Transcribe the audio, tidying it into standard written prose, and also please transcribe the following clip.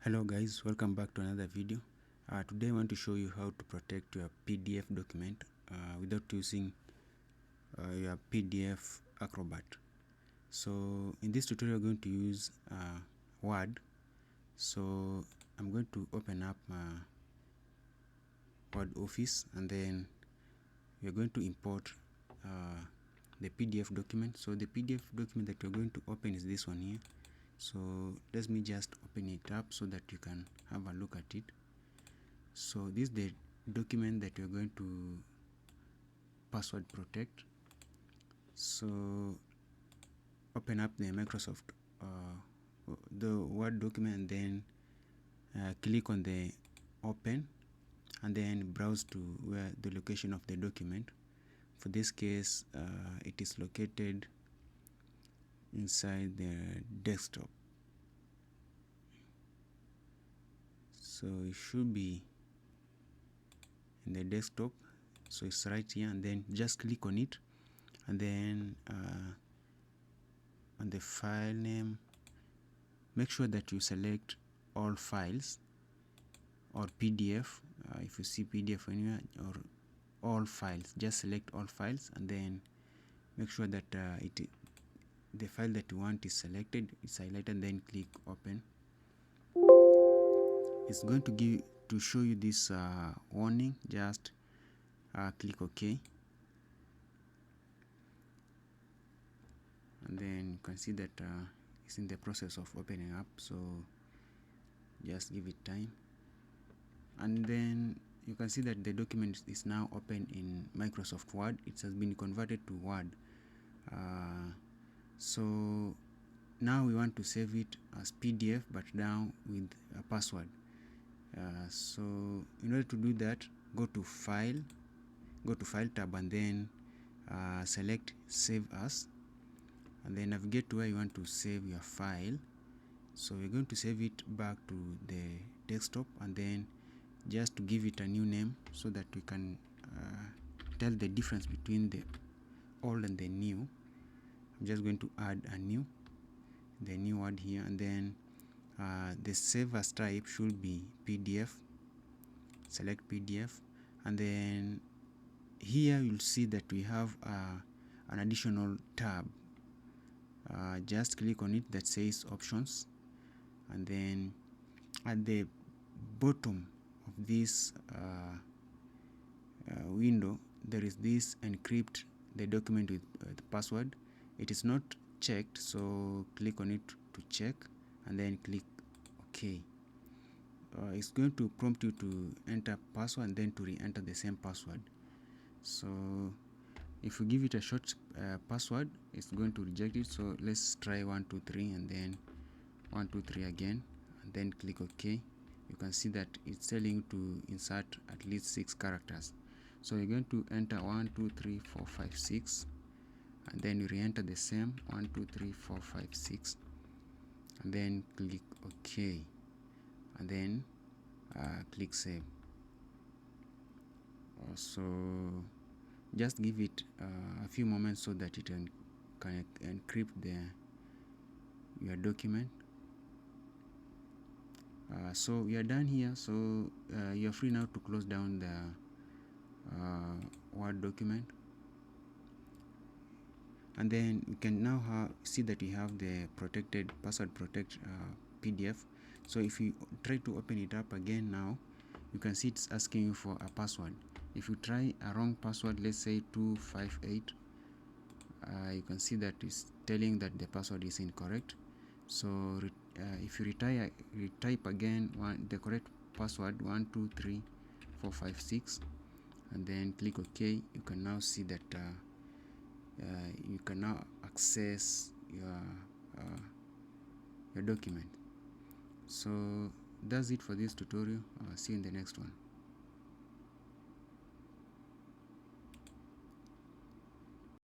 Hello guys, welcome back to another video. Today I want to show you how to protect your PDF document without using your PDF Acrobat. So in this tutorial we're going to use Word. So I'm going to open up Word Office, and then we're going to import the PDF document. So the PDF document that we're going to open is this one here. So let me just open it up so that you can have a look at it. So this is the document that we're going to password protect. So open up the Microsoft the Word document, and then click on the open, and then browse to where the location of the document. For this case it is located inside the desktop, so it should be in the desktop. So it's right here, and then just click on it, and then on the file name, make sure that you select all files or PDF. If you see PDF anywhere, or all files, just select all files, and then make sure that the file that you want is selected, it's highlighted, then click open. It's going to show you this warning. Just click OK, and then you can see that it's in the process of opening up, so just give it time. And then you can see that the document is now open in Microsoft Word. It has been converted to Word. So now we want to save it as PDF, but now with a password. So in order to do that, go to File tab, and then select Save As, and then navigate to where you want to save your file. So we're going to save it back to the desktop, and then just to give it a new name so that we can tell the difference between the old and the new. I'm just going to add the new word here, and then the save as type should be PDF. Select PDF, and then here you'll see that we have an additional tab. Just click on it that says options, and then at the bottom of this window there is this encrypt the document with the password. It is not checked, so click on it to check, and then click OK. It's going to prompt you to enter password and then to re-enter the same password. So if you give it a short password, it's going to reject it. So let's try 123, and then 123 again, and then click OK. You can see that it's telling you to insert at least 6 characters. So you're going to enter 1 2 3 4 5 6, and then you re-enter the same 1 2 3 4 5 6, and then click OK, and then click save. So just give it a few moments so that it can encrypt your document. So we are done here. So you are free now to close down the Word document, and then you can now see that you have the protected password protect PDF. So if you try to open it up again now, you can see it's asking you for a password. If you try a wrong password, let's say 258, you can see that it's telling that the password is incorrect. So if you retype again the correct password 1 2 3 4 5 6, and then click OK, you can now see that you can now access your document. So that's it for this tutorial. See you in the next one.